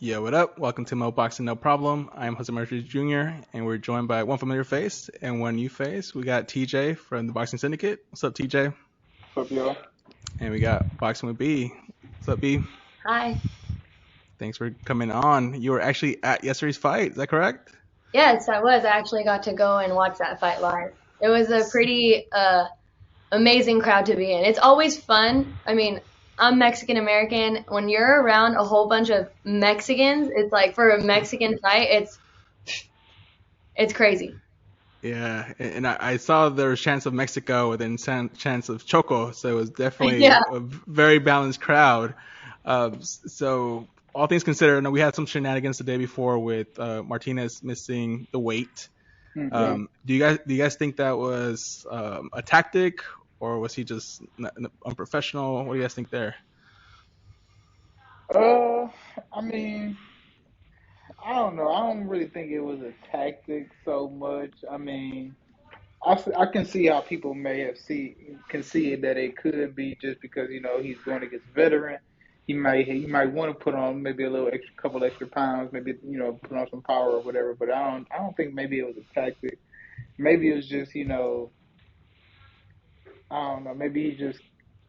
Yeah, what up? Welcome to Mo Boxing No Problem. I'm Jose Martinez Jr. and we're joined by one familiar face and one new face. We got TJ from the Boxing Syndicate. What's up, TJ? What's up, y'all? And we got Boxing with B. What's up, B? Hi. Thanks for coming on. You were actually at yesterday's fight, is that correct? Yes, I was. I actually got to go and watch that fight live. It was a pretty amazing crowd to be in. It's always fun. I mean, I'm Mexican American. When you're around a whole bunch of Mexicans, it's like for a Mexican fight, it's crazy. Yeah, and I saw there was chance of Mexico and then chance of Choco, so it was definitely Yeah. a very balanced crowd. So all things considered, I know we had some shenanigans the day before with Martinez missing the weight. Mm-hmm. Do you guys think that was a tactic or was he just unprofessional? What do you guys think there? Uh, I mean, I don't know. I don't really think it was a tactic so much. I mean, I can see how people may have can see it that it could be just because he's going against veteran. He might want to put on maybe a little extra couple extra pounds, maybe put on some power or whatever. But I don't think maybe it was a tactic. Maybe it was just I don't know. Maybe he just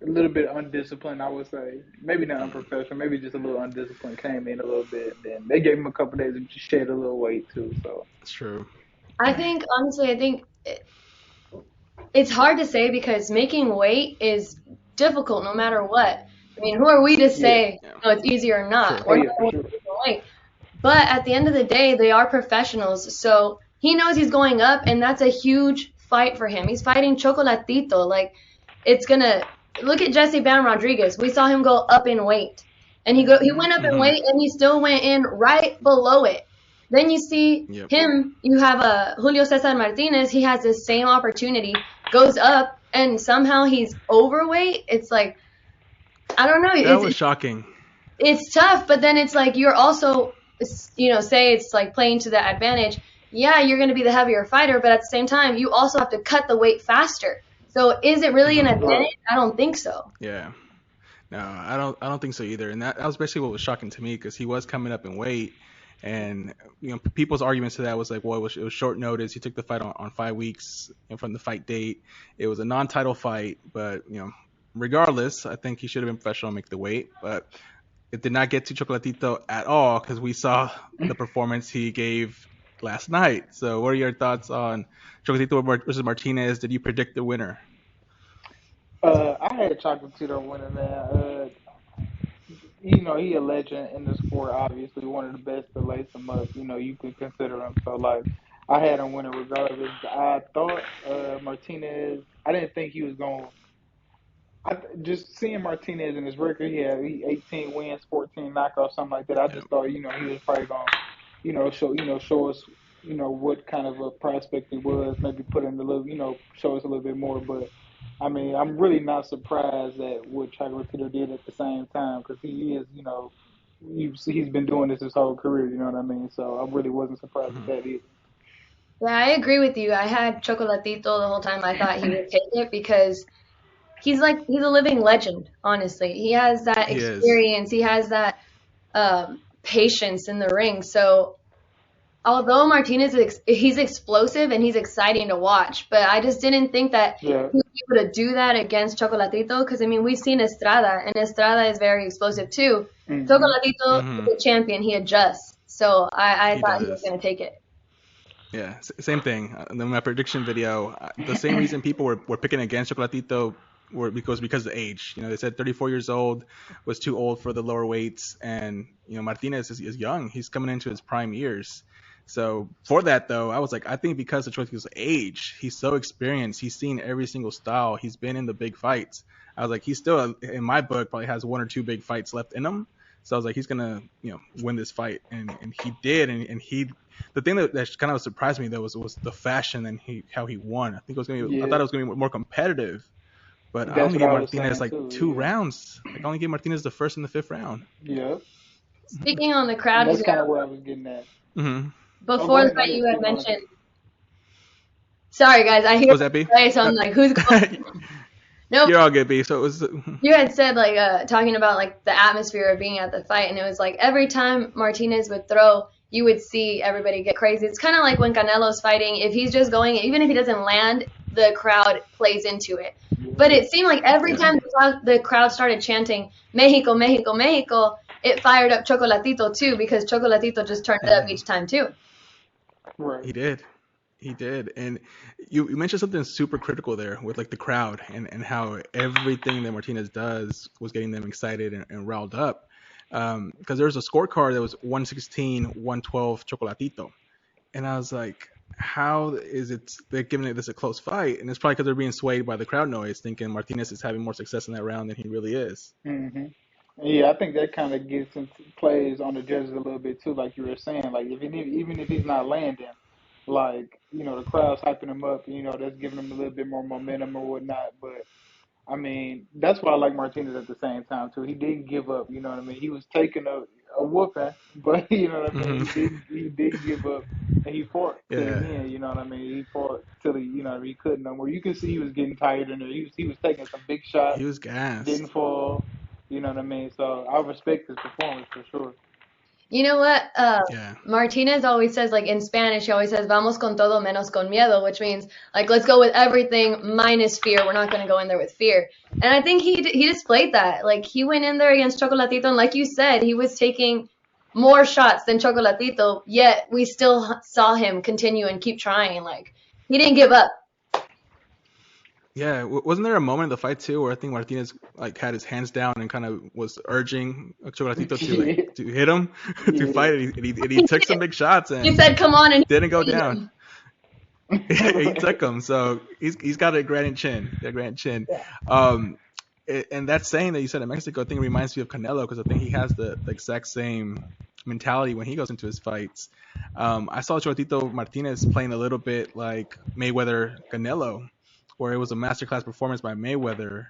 a little bit undisciplined. I would say maybe not unprofessional. Maybe just a little undisciplined. Came in a little bit. Then they gave him a couple days to shed a little weight too. So That's true. Honestly, I think it's hard to say because making weight is difficult no matter what. I mean, who are we to yeah. say, Yeah. it's easy or True. not? Oh We're not yeah, the for ones sure. making weight. But at the end of the day, they are professionals. So he knows he's going up, and that's a huge fight for him. He's fighting Chocolatito. Like, it's going to look at Jesse Bam Rodriguez. We saw him go up in weight. And he Hmm. went up in Hmm. weight, and he still went in right below it. Then you see Yep. him, you have a Julio Cesar Martinez. He has the same opportunity, goes up, and somehow he's overweight. It's like, I don't know. That was shocking. It's tough, but then it's like you're also, say it's like playing to the advantage. Yeah, you're going to be the heavier fighter, but at the same time, you also have to cut the weight faster. So is it really an Hmm. Right. advantage? I don't think so. Yeah. No, I don't think so either. And that was basically what was shocking to me because he was coming up in weight, and people's arguments to that was like, well, it was short notice. He took the fight on 5 weeks from the fight date. It was a non-title fight, but regardless, I think he should have been professional and make the weight. But it did not get to Chocolatito at all because we saw the performance he gave last night. So, what are your thoughts on Chocolatito versus Martinez? Did you predict the winner? I had Chocolatito winning, man. He a legend in the sport. Obviously, one of the best to lace him up. You could consider him. So like, I had him winning regardless. I thought Martinez. I didn't think he was going. Just seeing Martinez in his record, he 18 wins, 14 knockouts, something like that. I Yeah. just thought, he was probably going, show us, what kind of a prospect he was. Maybe put in a little, show us a little bit more. But I mean, I'm really not surprised at what Chocolatito did at the same time because he is, he's been doing this his whole career. You know what I mean? So I really wasn't surprised at Mhm. that either. Yeah, I agree with you. I had Chocolatito the whole time. I thought he would take it because he's a living legend, honestly. He has that He is. experience. He has that patience in the ring. So although Martinez he's explosive and he's exciting to watch, but I just didn't think that Yeah. he would be able to do that against Chocolatito because I mean we've seen Estrada and Estrada is very explosive too. Hmm. Chocolatito is Hmm. a champion; he adjusts. So I He thought he was does. going to take it. Yeah, same thing. And then my prediction video, the same reason people were picking against Chocolatito were because of the age. They said 34 years old was too old for the lower weights, and Martinez is young. He's coming into his prime years. So for that though, I was like, I think because of Chocolatito's age, he's so experienced. He's seen every single style. He's been in the big fights. I was like, he's still in my book probably has one or two big fights left in him. So I was like, he's gonna win this fight, and he did, and he the thing that kind of surprised me though was the fashion and how he won. I thought Yeah. it was gonna be more competitive, but I That's only what gave I was Martinez saying like too. two Yeah. rounds. Like I only gave Martinez the first and the fifth round. Yeah. Speaking on the And crowd that's here, kind of where I was getting at. Mm-hmm. Oh, go before the ahead. No, fight yeah, you had keep going. mentioned. Sorry guys, I hear Was that B? play, so I'm like, who's going? No, You're all good, B. So it was. you had said like talking about like the atmosphere of being at the fight, and it was like every time Martinez would throw, you would see everybody get crazy. It's kind of like when Canelo's fighting. If he's just going, even if he doesn't land, the crowd plays into it. But it seemed like every Yeah. time the crowd started chanting Mexico, Mexico, Mexico, it fired up Chocolatito too, because Chocolatito just turned it up each time too. Right. He did. He did. And you mentioned something super critical there with like the crowd and how everything that Martinez does was getting them excited and riled up. Because there was a scorecard that was 116, 112 Chocolatito. And I was like, how is it they're giving it this a close fight? And it's probably because they're being swayed by the crowd noise, thinking Martinez is having more success in that round than he really is. hmm Yeah, I think that kind of gets into plays on the judges a little bit too, like you were saying. Like if even if he's not landing, like the crowd's hyping him up. That's giving him a little bit more momentum or whatnot. But I mean, that's why I like Martinez at the same time too. He didn't give up. You know what I mean? He was taking a whooping, but you know what I mean. Hmm. He didn't give up, and he fought to the Yeah. end. You know what I mean? He fought till he couldn't no more. You can see he was getting tired in there. He was taking some big He shots, was gassed. didn't fall. You know what I mean? So I respect his performance for sure. You know what? Yeah. Martinez always says, like in Spanish, he always says, "Vamos con todo menos con miedo," which means like let's go with everything minus fear. We're not going to go in there with fear. And I think he displayed that. Like he went in there against Chocolatito, and like you said, he was taking more shots than Chocolatito. Yet we still saw him continue and keep trying. Like he didn't give up. Yeah, wasn't there a moment in the fight too where I think Martinez like had his hands down and kind of was urging Chocolatito to Yeah, to hit him to yeah. fight, and he took some big shots He and said, "Come on," and didn't go he beat down. him. He Right. took them, so he's got a granite chin, a granite chin. Yeah. Um, and that saying that you said in Mexico, I think reminds me of Canelo because I think he has the exact same mentality when he goes into his fights. I saw Chocolatito Martinez playing a little bit like Mayweather Canelo, where it was a masterclass performance by Mayweather,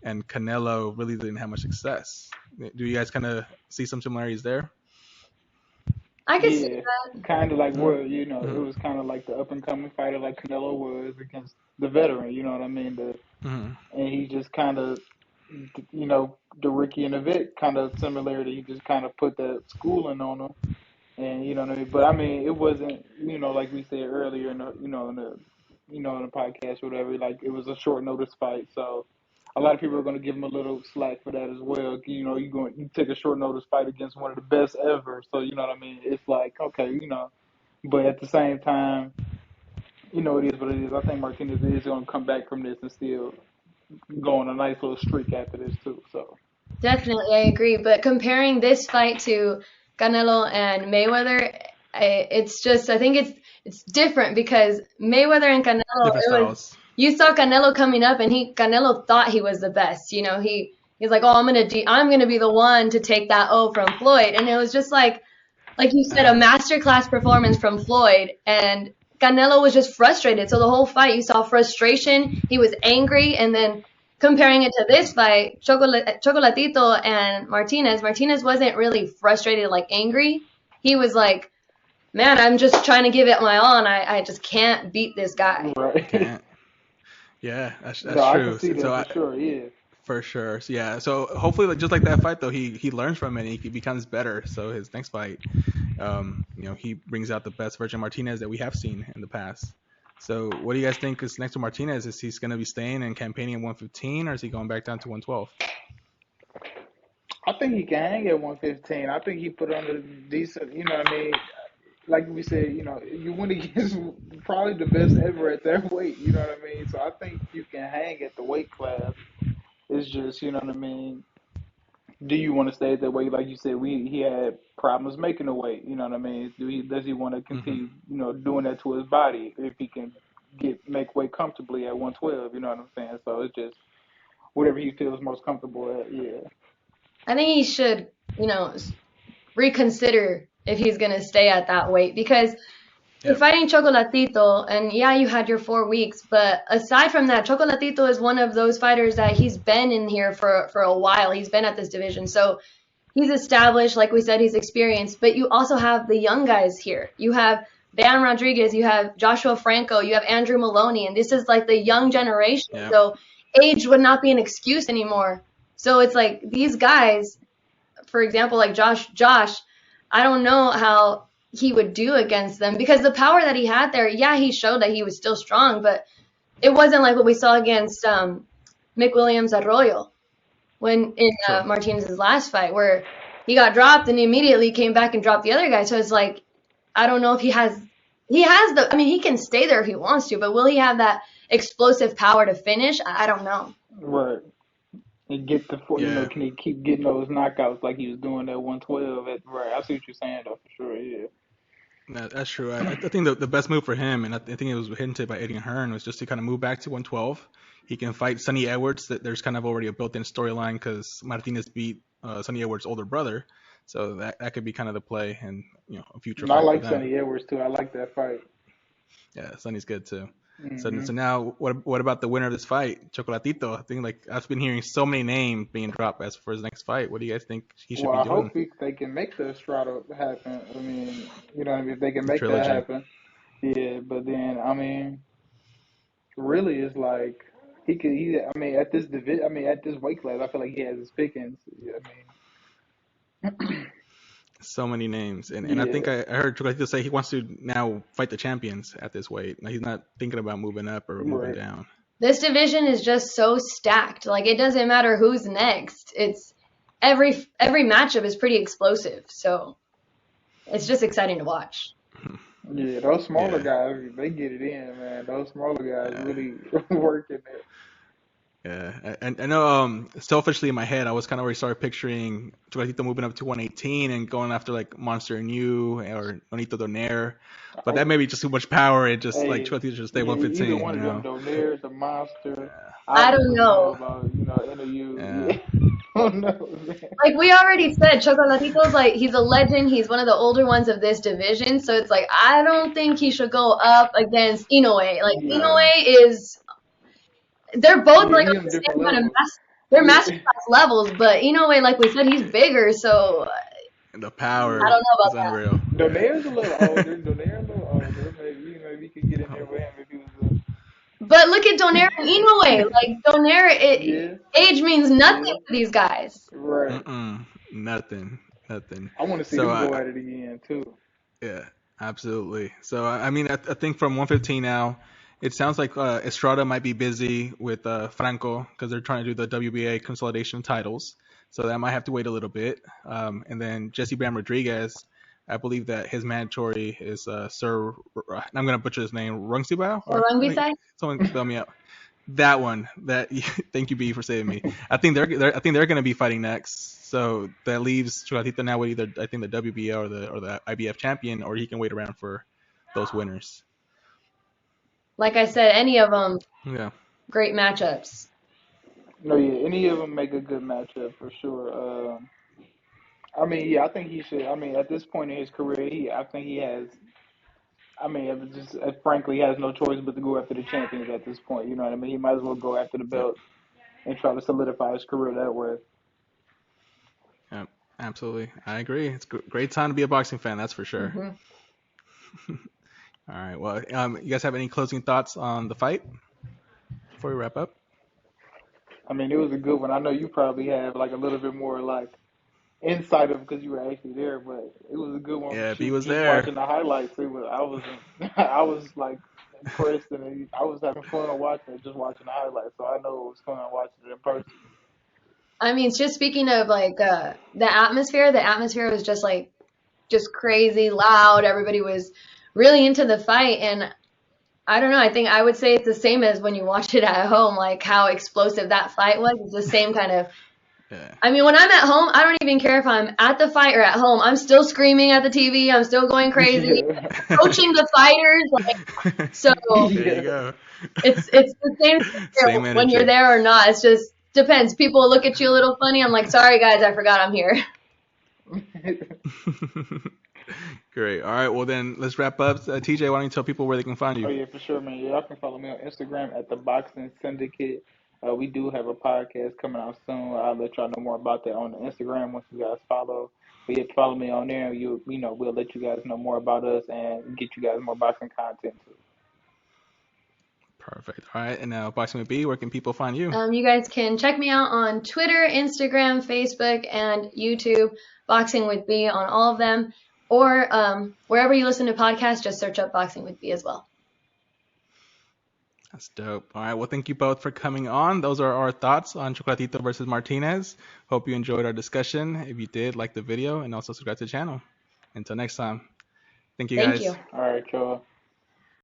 and Canelo really didn't have much success. Do you guys kind of see some similarities there? I could see Yeah, that. kind of like Mm-hmm. where it was kind of like the up and coming fighter like Canelo was against the veteran. You know what I mean? Mm-hmm. And he just kind of, the Ricky and the Vic kind of similarity. He just kind of put that schooling on him, and you know what I mean. But I mean, it wasn't, like we said earlier in the podcast or whatever. Like it was a short notice fight, so a lot of people are going to give him a little slack for that as well. You take a short notice fight against one of the best ever, so you know what I mean. It's like okay. But at the same time, it is what it is. I think Martinez is going to come back from this and still go on a nice little streak after this too. So Definitely, I agree. But comparing this fight to Canelo and Mayweather, it's just I think it's different because Mayweather and Canelo, Different it was styles. you saw Canelo coming up and Canelo thought he was the best. He's like, oh, I'm gonna be the one to take that O from Floyd, and it was just like you said, a Uh, masterclass performance from Floyd, and Canelo was just frustrated. So the whole fight, you saw frustration. He was angry, and then comparing it to this fight, Chocolatito and Martinez wasn't really frustrated, like angry. He was like, "Man, I'm just trying to give it my all, and I just can't beat this guy." right. can't. Yeah, that's No, I can true. see So that for sure. Yeah. for sure. So, yeah. So hopefully, like, just like that fight, though, he learns from it and he becomes better. So his next fight, he brings out the best version of Martinez that we have seen in the past. So what do you guys think is next to Martinez? Is he's going to be staying and campaigning at 115, or is he going back down to 112? I think he can hang at 115. I think he put on a decent, what I mean? Like we said, you went against probably the best ever at that weight, you know what I mean? So I think you can hang at the weight class. It's just, you know what I mean? Do you want to stay at that weight? Like you said, he had problems making the weight, you know what I mean? Does he want to Hmm. continue, doing that to his body if he can make weight comfortably at 112, you know what I'm saying? So it's just whatever he feels most comfortable at, yeah. I think he should, reconsider if he's gonna stay at that weight because you're Yep. fighting Chocolatito, and yeah, you had your 4 weeks, but aside from that, Chocolatito is one of those fighters that he's been in here for a while. He's been at this division, so he's established. Like we said, he's experienced. But you also have the young guys here. You have Bam Rodriguez, you have Joshua Franco, you have Andrew Maloney, and this is like the young generation. Yeah. So age would not be an excuse anymore. So it's like these guys, for example, like Josh, I don't know how he would do against them because the power that he had there, yeah, he showed that he was still strong, but it wasn't like what we saw against Mick Williams Arroyo when in True. Martinez's last fight, where he got dropped and he immediately came back and dropped the other guy. So it's like, I don't know if he has the, I mean, he can stay there if he wants to, but will he have that explosive power to finish? I don't know. Right. And get Yeah. can he keep getting those knockouts like he was doing at 112? Right. I see what you're saying though, for sure. Yeah. That's true. I think the best move for him, and I think it was hinted by Eddie Hearn, was just to kind of move back to 112. He can fight Sonny Edwards. That there's kind of already a built-in storyline because Martinez beat Sonny Edwards' older brother, so that could be kind of the play and a future And I fight for like them. Sonny Edwards too. I like that fight. Yeah, Sonny's good too. Hmm. So now what about the winner of this fight, Chocolatito? I think like I've been hearing so many names being dropped as for his next fight. What do you guys think he should Well, be I doing? hope they can make the Estrada happen. I mean, you know what I mean? If they can The make that trilogy. happen, yeah. But then, I mean, really, it's like he could. I mean, at this division, I mean, at this weight class, I feel like he has his pickings. Yeah, I mean, So many names, and I think yeah, I heard Chocolatito say he wants to now fight the champions at this weight. Now, he's not thinking about moving up or moving right. down. This division is just so stacked. Like it doesn't matter who's next. It's every matchup is pretty explosive. So it's just exciting to watch. Yeah, those smaller Yeah, guys, they get it in, man. Those smaller guys yeah, really working it. yeah. I know. Selfishly in my head, I was kind of already started picturing Chocolatito moving up to 118 and going after like Monster and You or Nonito Donaire, but that Oh, may be just too much power and just like hey, Chocolatito should stay yeah, either 115. one of them, Donaire, the monster. I I don't don't really know know. about, interview. Yeah. Yeah, I don't know, man. Like we already said, Chocolatito's like he's a legend. He's one of the older ones of this division. So it's like I don't think he should go up against Inoue. Like Yeah, Inoue is they're both yeah, like he on on a the different same kind of level. they're Yeah, masterclass levels, but Inoue, like we said, he's bigger. So The I yeah. power don't know is about that. unreal. Yeah. Donaire's a little older. Donaire a little older. Maybe he could get in there with him if he was But look at Donaire and Inoue. Like Donaire, yeah, age means nothing yeah, to these guys. right. Nothing, nothing. I want to see So them go at it again too. yeah, absolutely. So I mean, I think from 115 now, it sounds like Estrada might be busy with Franco because they're trying to do the WBA consolidation titles. So that might have to wait a little bit. And then Jesse Bam Rodriguez, I believe that his mandatory is Sir. I'm gonna butcher his name, Rungsibao, Or or Rungvisai. someone spell me out. That one. That thank you, B, for saving me. I think they're going to be fighting next. So that leaves Chocolatito now with either I think the WBO or the IBF champion, or he can wait around for those winners. Like I said, any of them, Yeah. great matchups. No, yeah, any of them make a good matchup for sure. I mean, yeah, I think he should. I mean, at this point in his career, I think he has. I mean, it just frankly, he has no choice but to go after the champions at this point. You know what I mean? He might as well go after the Yep. belt and try to solidify his career that way. Yep. Absolutely. I agree. It's a great time to be a boxing fan. That's for sure. Hmm. All right. Well, you guys have any closing thoughts on the fight before we wrap up? I mean, it was a good one. I know you probably have like a little bit more like insight of because you were actually there, but it was a good one. Yeah, B Shoot, was just there. watching the highlights, I was I was like impressed and I was having fun watching it, just watching the highlights. So I know it was fun watching it in person. I mean, just speaking of like the atmosphere was just like just crazy loud. Everybody was really into the fight, and I don't know. I think I would say it's the same as when you watch it at home, like how explosive that fight was. It's the same kind of. Yeah. I mean, when I'm at home, I don't even care if I'm at the fight or at home. I'm still screaming at the TV. I'm still going crazy, Yeah, coaching the fighters. Like so, There you yeah. go. it's the same Same when you're energy. there or not. It's just depends. People look at you a little funny. I'm like, sorry guys, I forgot I'm here. Great. All right. Well, then let's wrap up. TJ, why don't you tell people where they can find Oh you? yeah, for sure, man. Yeah, y'all can follow me on Instagram at the Boxing Syndicate. We do have a podcast coming out soon. I'll let y'all know more about that on the Instagram once you guys follow. But yeah, follow me on there. We'll let you guys know more about us and get you guys more boxing content too. Perfect. All right. And now, Boxing with B, where can people find you? You guys can check me out on Twitter, Instagram, Facebook, and YouTube, Boxing with B on all of them. Or wherever you listen to podcasts, just search up Boxing with B as well. That's dope. All right. Well, thank you both for coming on. Those are our thoughts on Chocolatito versus Martinez. Hope you enjoyed our discussion. If you did, like the video and also subscribe to the channel. Until next time. Thank you, guys. Thank you. All right, y'all.